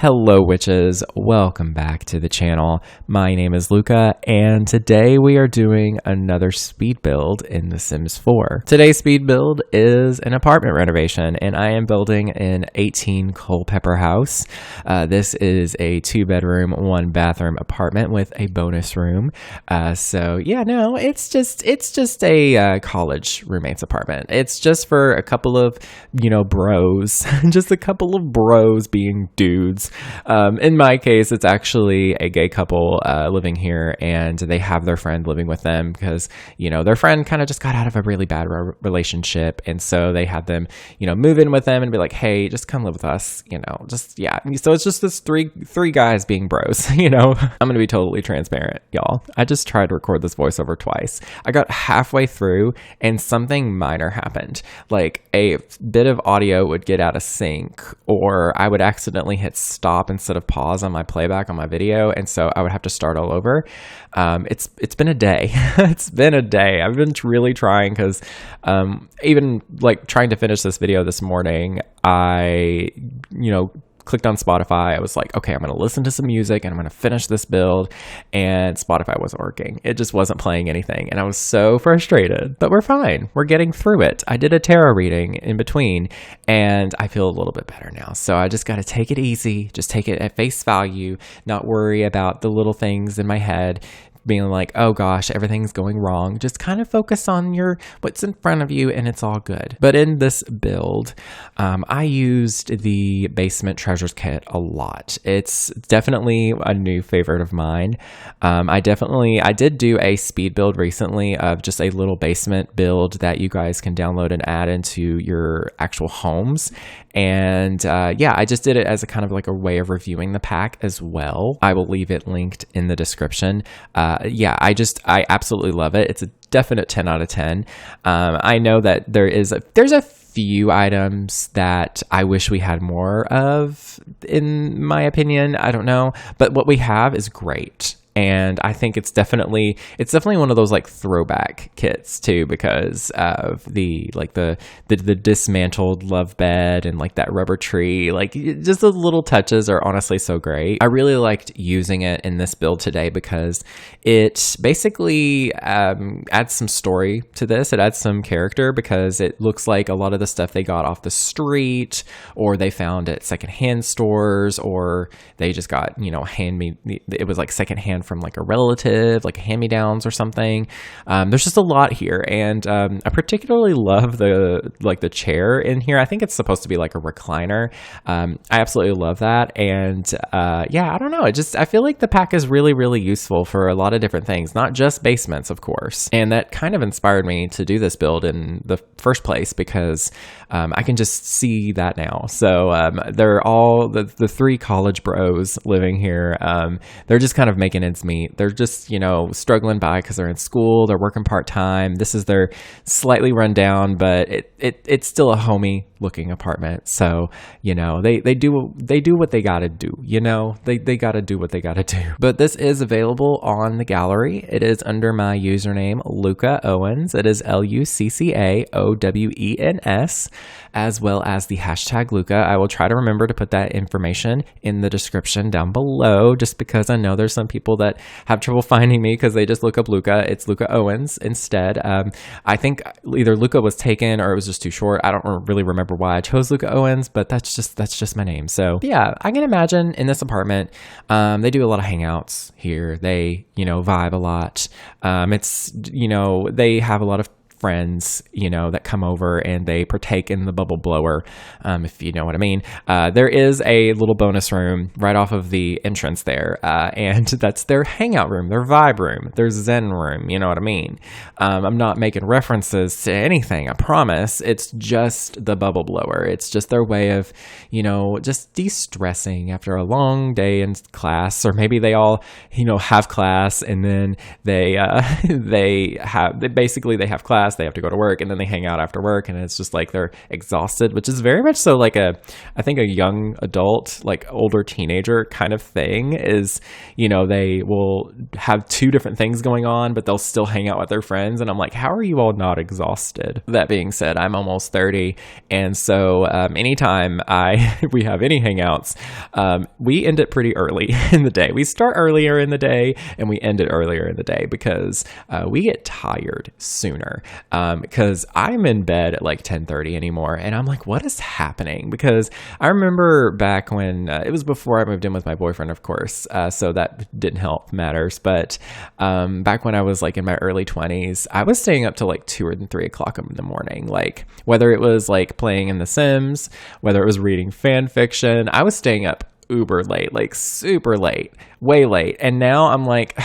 Hello witches, welcome back to the channel. My name is Lucca and today we are doing another speed build in The Sims 4. Today's speed build is an apartment renovation and I am building an 18 Culpepper house. This is a 2-bedroom, 1-bathroom apartment with a bonus room. It's just a college roommate's apartment. It's just for a couple of, bros, just a couple of bros being dudes. In my case, it's actually a gay couple living here, and they have their friend living with them because, their friend kind of just got out of a really bad relationship, and so they had them, move in with them and be like, hey, just come live with us, So it's just this three guys being bros, I'm going to be totally transparent, y'all. I just tried to record this voiceover twice. I got halfway through, and something minor happened. Like, a bit of audio would get out of sync, or I would accidentally hit stop instead of pause on my playback on my video, and so I would have to start all over. It's been a day. It's been a day. I've been really trying because even like trying to finish this video this morning, I clicked on Spotify. I was like, okay, I'm going to listen to some music and I'm going to finish this build, and Spotify wasn't working. It just wasn't playing anything, and I was so frustrated, but we're fine. We're getting through it. I did a tarot reading in between and I feel a little bit better now. So I just got to take it easy, just take it at face value, not worry about the little things in my head being like, oh gosh, everything's going wrong. Just kind of focus on what's in front of you and it's all good. But in this build, I used the basement treasures kit a lot. It's definitely a new favorite of mine. I did do a speed build recently of just a little basement build that you guys can download and add into your actual homes. And I just did it as a kind of like a way of reviewing the pack as well. I will leave it linked in the description. I absolutely love it. It's a definite 10 out of 10. I know that there's a few items that I wish we had more of, in my opinion. I don't know, but what we have is great. And I think it's definitely one of those like throwback kits too, because of the dismantled love bed and like that rubber tree. Like, just those little touches are honestly so great. I really liked using it in this build today because it basically adds some story to this. It adds some character because it looks like a lot of the stuff they got off the street, or they found at secondhand stores, or they just got it was like secondhand from like a relative, like hand-me-downs or something. There's just a lot here, and I particularly love the chair in here. I think it's supposed to be like a recliner. I absolutely love that, and I don't know. I feel like the pack is really, really useful for a lot of different things, not just basements, of course. And that kind of inspired me to do this build in the first place because I can just see that now. So they're all the three college bros living here. They're just kind of making ends meet. They're just, struggling by because they're in school, they're working part-time. This is their slightly run down, but it's still a homey looking apartment. So, they do what they gotta do, they gotta do what they gotta do. But this is available on the gallery. It is under my username, Lucca Owens. It is LuccaOwens, as well as the hashtag Lucca. I will try to remember to put that information in the description down below, just because I know there's some people that have trouble finding me because they just look up Lucca. It's Lucca Owens instead. I think either Lucca was taken or it was just too short. I don't really remember why I chose Lucca Owens, but that's just my name. So yeah, I can imagine in this apartment, they do a lot of hangouts here. They, vibe a lot. They have a lot of friends, that come over and they partake in the bubble blower, if you know what I mean. There is a little bonus room right off of the entrance there, and that's their hangout room, their vibe room, their zen room, you know what I mean? I'm not making references to anything, I promise. It's just the bubble blower. It's just their way of, just de-stressing after a long day in class, or maybe they all, have class, and then they have class, class, they have to go to work, and then they hang out after work, and it's just like they're exhausted, which is very much so like I think a young adult, like older teenager kind of thing is, they will have two different things going on, but they'll still hang out with their friends. And I'm like, how are you all not exhausted? That being said, I'm almost 30. And so anytime we have any hangouts, we end it pretty early in the day. We start earlier in the day and we end it earlier in the day because we get tired sooner. Because I'm in bed at like 10:30 anymore. And I'm like, what is happening? Because I remember back when it was before I moved in with my boyfriend, of course. So that didn't help matters. But back when I was like in my early 20s, I was staying up till like 2 or 3 o'clock in the morning. Like whether it was like playing in The Sims, whether it was reading fan fiction, I was staying up uber late, like super late, way late. And now I'm like,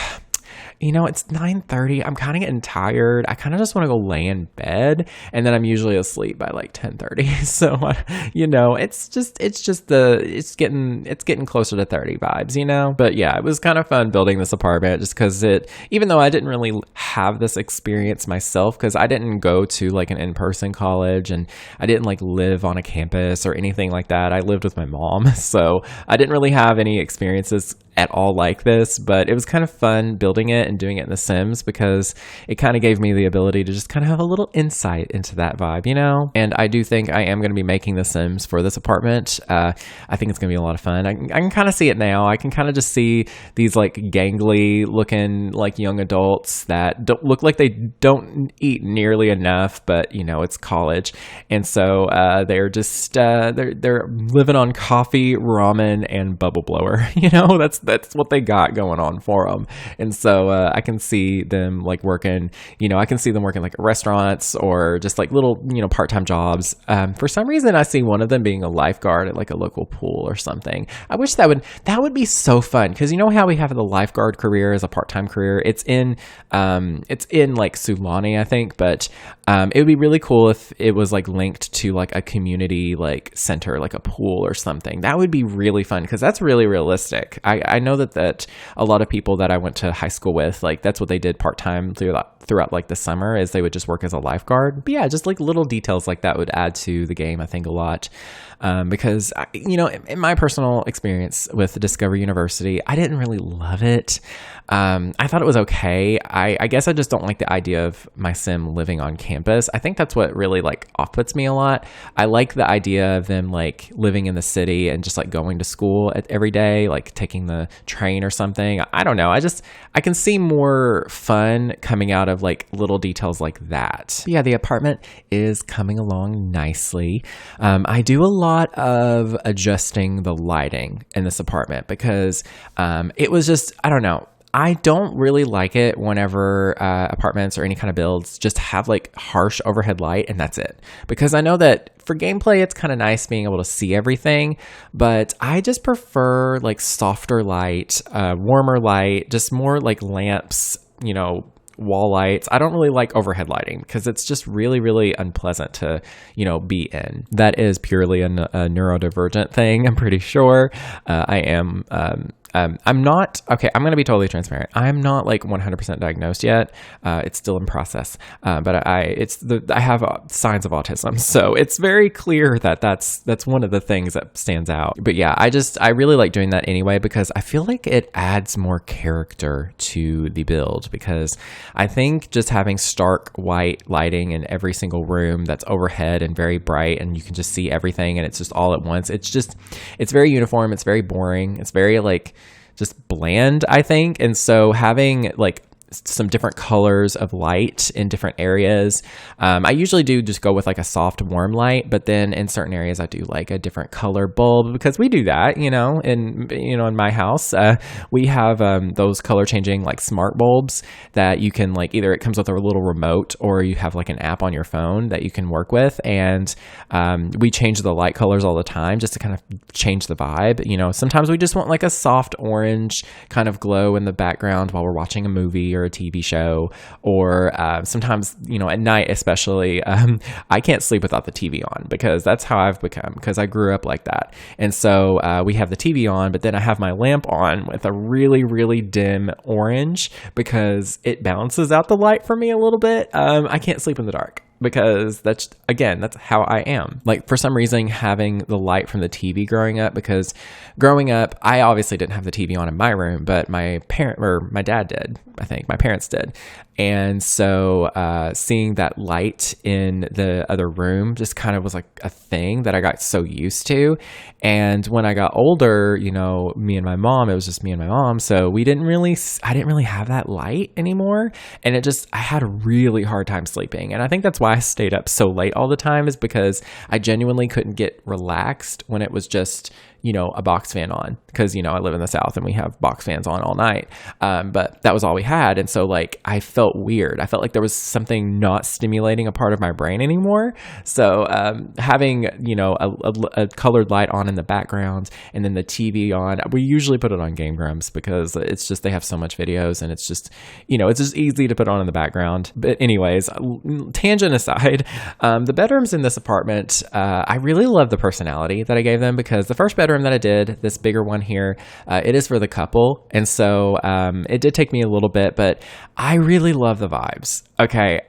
it's 9:30. I'm kind of getting tired. I kind of just want to go lay in bed, and then I'm usually asleep by like 10:30. So, it's getting closer to 30 vibes, But yeah, it was kind of fun building this apartment just because even though I didn't really have this experience myself, because I didn't go to like an in-person college and I didn't like live on a campus or anything like that. I lived with my mom, so I didn't really have any experiences at all like this, but it was kind of fun building it and doing it in The Sims because it kind of gave me the ability to just kind of have a little insight into that vibe, And I do think I am going to be making The Sims for this apartment. I think it's going to be a lot of fun. I can kind of see it now. I can kind of just see these like gangly looking like young adults that don't look like they don't eat nearly enough, but it's college. And so they're just they're living on coffee, ramen, and bubble blower. That's what they got going on for them. And so I can see them like working, I can see them working like restaurants or just like little, part-time jobs. For some reason, I see one of them being a lifeguard at like a local pool or something. I wish that would be so fun. Cause you know how we have the lifeguard career as a part-time career? It's in like Sulani, I think, but it would be really cool if it was like linked to like a community like center, like a pool or something. That would be really fun because that's really realistic. I know that a lot of people that I went to high school with, like that's what they did part-time throughout like the summer is they would just work as a lifeguard. But yeah, just like little details like that would add to the game, I think, a lot. Because, in my personal experience with Discovery University, I didn't really love it. I thought it was okay. I guess I just don't like the idea of my sim living on campus. I think that's what really like off-puts me a lot. I like the idea of them like living in the city and just like going to school every day, like taking the train or something. I don't know. I can see more fun coming out of like little details like that. But yeah, the apartment is coming along nicely. I do a lot of adjusting the lighting in this apartment because it was just, I don't know. I don't really like it whenever apartments or any kind of builds just have like harsh overhead light and that's it. Because I know that for gameplay, it's kind of nice being able to see everything, but I just prefer like softer light, warmer light, just more like lamps, wall lights. I don't really like overhead lighting because it's just really, really unpleasant to, be in. That is purely a neurodivergent thing, I'm pretty sure. I'm not, okay, I'm going to be totally transparent. I'm not like 100% diagnosed yet. It's still in process. But I have signs of autism. So it's very clear that that's one of the things that stands out. But yeah, I really like doing that anyway, because I feel like it adds more character to the build, because I think just having stark white lighting in every single room that's overhead and very bright and you can just see everything and it's just all at once. It's very uniform. It's very boring. It's very like, just bland, I think. And so having like some different colors of light in different areas. I usually do just go with like a soft, warm light, but then in certain areas I do like a different color bulb, because we do that, in my house, we have those color changing like smart bulbs that you can like, either it comes with a little remote or you have like an app on your phone that you can work with. And we change the light colors all the time just to kind of change the vibe. Sometimes we just want like a soft orange kind of glow in the background while we're watching a movie or a TV show, or sometimes, at night especially, I can't sleep without the TV on because that's how I've become, because I grew up like that. And so we have the TV on, but then I have my lamp on with a really, really dim orange because it balances out the light for me a little bit. I can't sleep in the dark, because that's how I am. Like, for some reason, having the light from the TV growing up, I obviously didn't have the TV on in my room, but my dad did. I think my parents did. And so seeing that light in the other room just kind of was like a thing that I got so used to. And when I got older, me and my mom, it was just me and my mom. So I didn't really have that light anymore. And I had a really hard time sleeping. And I think that's why I stayed up so late all the time, is because I genuinely couldn't get relaxed when it was just, a box fan on, because, I live in the South and we have box fans on all night. But that was all we had. And so I felt weird. I felt like there was something not stimulating a part of my brain anymore. So having, a colored light on in the background and then the TV on, we usually put it on Game Grumps because it's just, they have so much videos and it's just, it's just easy to put on in the background. But anyways, tangent aside, the bedrooms in this apartment, I really love the personality that I gave them, because the first bedroom that I did, this bigger one here, it is for the couple. And so it did take me a little bit, but I really love the vibes. Okay,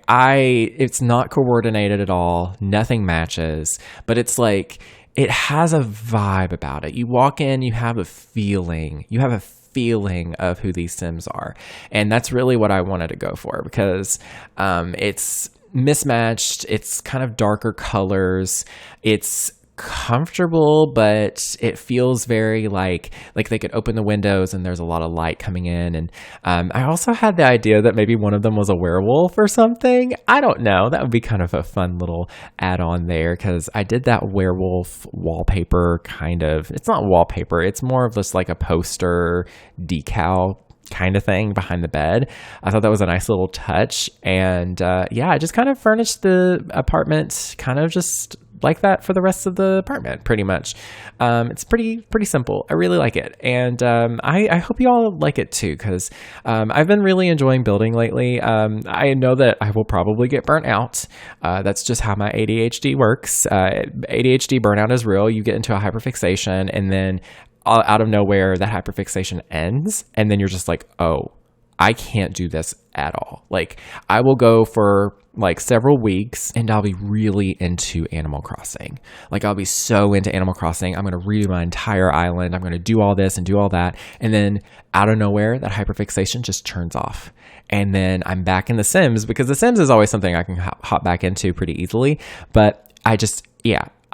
it's not coordinated at all. Nothing matches, but it's like, it has a vibe about it. You walk in, you have a feeling. You have a feeling of who these Sims are. And that's really what I wanted to go for, because it's mismatched. It's kind of darker colors. It's comfortable, but it feels very like they could open the windows and there's a lot of light coming in. And I also had the idea that maybe one of them was a werewolf or something. I don't know. That would be kind of a fun little add-on there, because I did that werewolf wallpaper kind of. It's not wallpaper. It's more of just like a poster decal kind of thing behind the bed. I thought that was a nice little touch. And I just kind of furnished the apartment kind of just like that for the rest of the apartment, pretty much. It's pretty simple. I really like it. And I hope you all like it too, because I've been really enjoying building lately. I know that I will probably get burnt out. That's just how my ADHD works. ADHD burnout is real. You get into a hyperfixation, and then out of nowhere, that hyperfixation ends, and then you're just like, oh, I can't do this at all. Like, I will go for several weeks and I'll be really into Animal Crossing. I'll be so into Animal Crossing. I'm going to redo my entire island. I'm going to do all this and do all that. And then out of nowhere, that hyperfixation just turns off. And then I'm back in The Sims, because The Sims is always something I can hop back into pretty easily. But I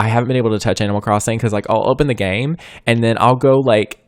haven't been able to touch Animal Crossing, because I'll open the game and then I'll go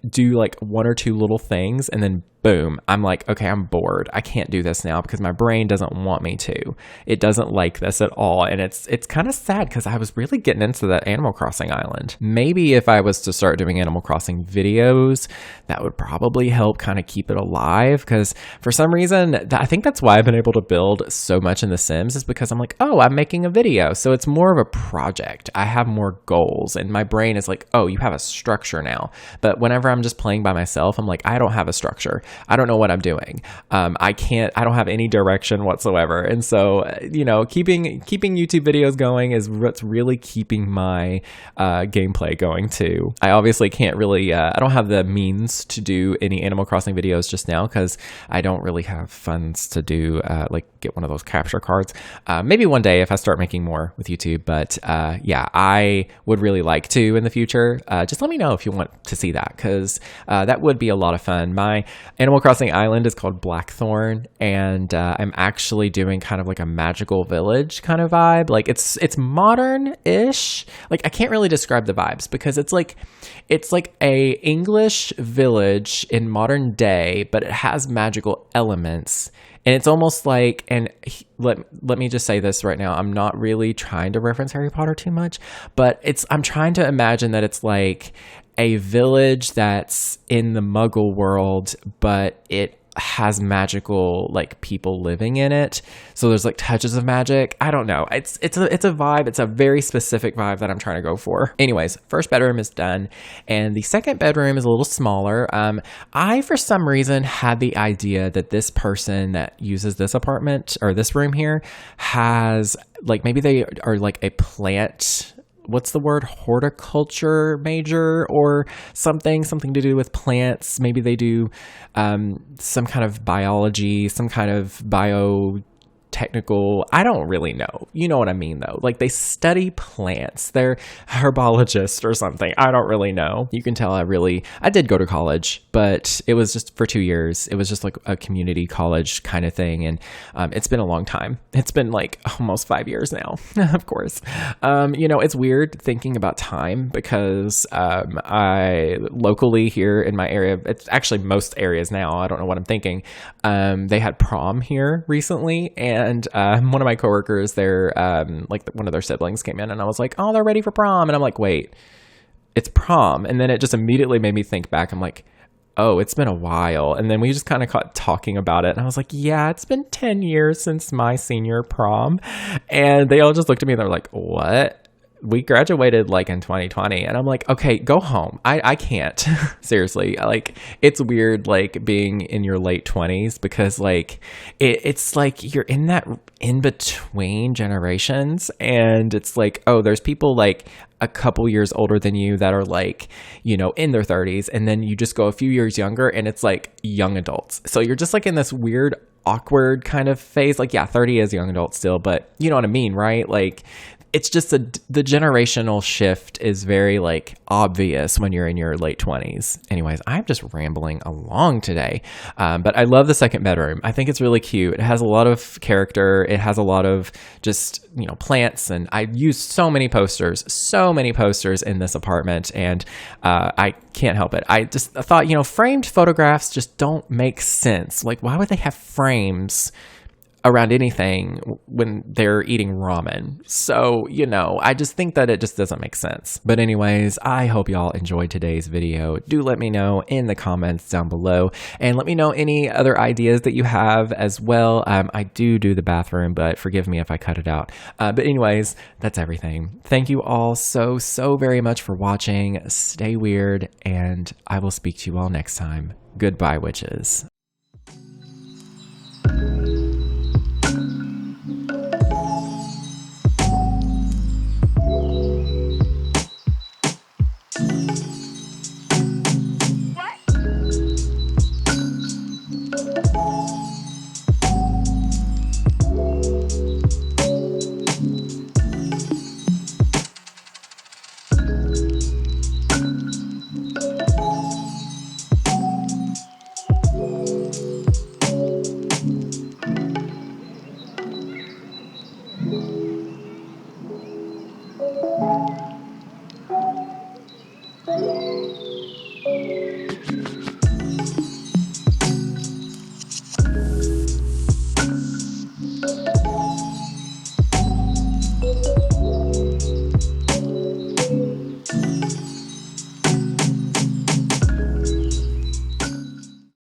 do one or two little things, and then boom, I'm like, okay, I'm bored. I can't do this now because my brain doesn't want me to. It doesn't like this at all. And it's kind of sad, because I was really getting into that Animal Crossing island. Maybe if I was to start doing Animal Crossing videos, that would probably help kind of keep it alive, because for some reason, I think that's why I've been able to build so much in The Sims, is because I'm like, oh, I'm making a video. So it's more of a project. I have more goals, and my brain is like, oh, you have a structure now. But whenever I'm just playing by myself, I'm like, I don't have a structure. I don't know what I'm doing. I don't have any direction whatsoever. And so, keeping YouTube videos going is what's really keeping my gameplay going too. I obviously can't really, I don't have the means to do any Animal Crossing videos just now, because I don't really have funds to do, get one of those capture cards. Maybe one day if I start making more with YouTube. But I would really like to in the future. Just let me know if you want to see that, because that would be a lot of fun. My Animal Crossing island is called Blackthorn, and I'm actually doing kind of like a magical village kind of vibe. It's modern-ish. I can't really describe the vibes, because it's like a English village in modern day, but it has magical elements. And it's almost like, and let me just say this right now, I'm not really trying to reference Harry Potter too much, but I'm trying to imagine that it's like a village that's in the Muggle world, but it has magical like people living in it. So there's like touches of magic. I don't know. It's a vibe. It's a very specific vibe that I'm trying to go for. Anyways, first bedroom is done. And the second bedroom is a little smaller. I, for some reason, had the idea that this person that uses this apartment or this room here has like, maybe they are like a plant, what's the word, horticulture major or something to do with plants. Maybe they do some kind of biology, some kind of technical, I don't really know. You know what I mean, though. Like, they study plants. They're herbologists or something. I don't really know. You can tell I did go to college, but it was just for 2 years. It was just like a community college kind of thing. And it's been a long time. It's been like almost 5 years now, of course. It's weird thinking about time because I locally here in my area, it's actually most areas now, I don't know what I'm thinking. They had prom here recently, and one of my coworkers, one of their siblings came in, and I was like, oh, they're ready for prom. And I'm like, wait, it's prom. And then it just immediately made me think back. I'm like, oh, it's been a while. And then we just kind of caught talking about it. And I was like, yeah, it's been 10 years since my senior prom. And they all just looked at me and they're like, what? We graduated like in 2020. And I'm like, okay, go home. I can't. Seriously. Like, it's weird, like, being in your late 20s because like it's like you're in that in between generations. And it's like, oh, there's people like a couple years older than you that are like, in their 30s. And then you just go a few years younger and it's like young adults. So you're just like in this weird, awkward kind of phase. Like, yeah, 30 is young adult still, but you know what I mean, right? Like, it's just the generational shift is very like obvious when you're in your late 20s. Anyways, I'm just rambling along today. But I love the second bedroom. I think it's really cute. It has a lot of character. It has a lot of just, plants. And I used so many posters in this apartment. And I can't help it. I thought, framed photographs just don't make sense. Like, why would they have frames around anything when they're eating ramen? So, I just think that it just doesn't make sense. But anyways, I hope y'all enjoyed today's video. Do let me know in the comments down below, and let me know any other ideas that you have as well. I do the bathroom, but forgive me if I cut it out. But anyways, that's everything. Thank you all so very much for watching. Stay weird, and I will speak to you all next time. Goodbye, witches.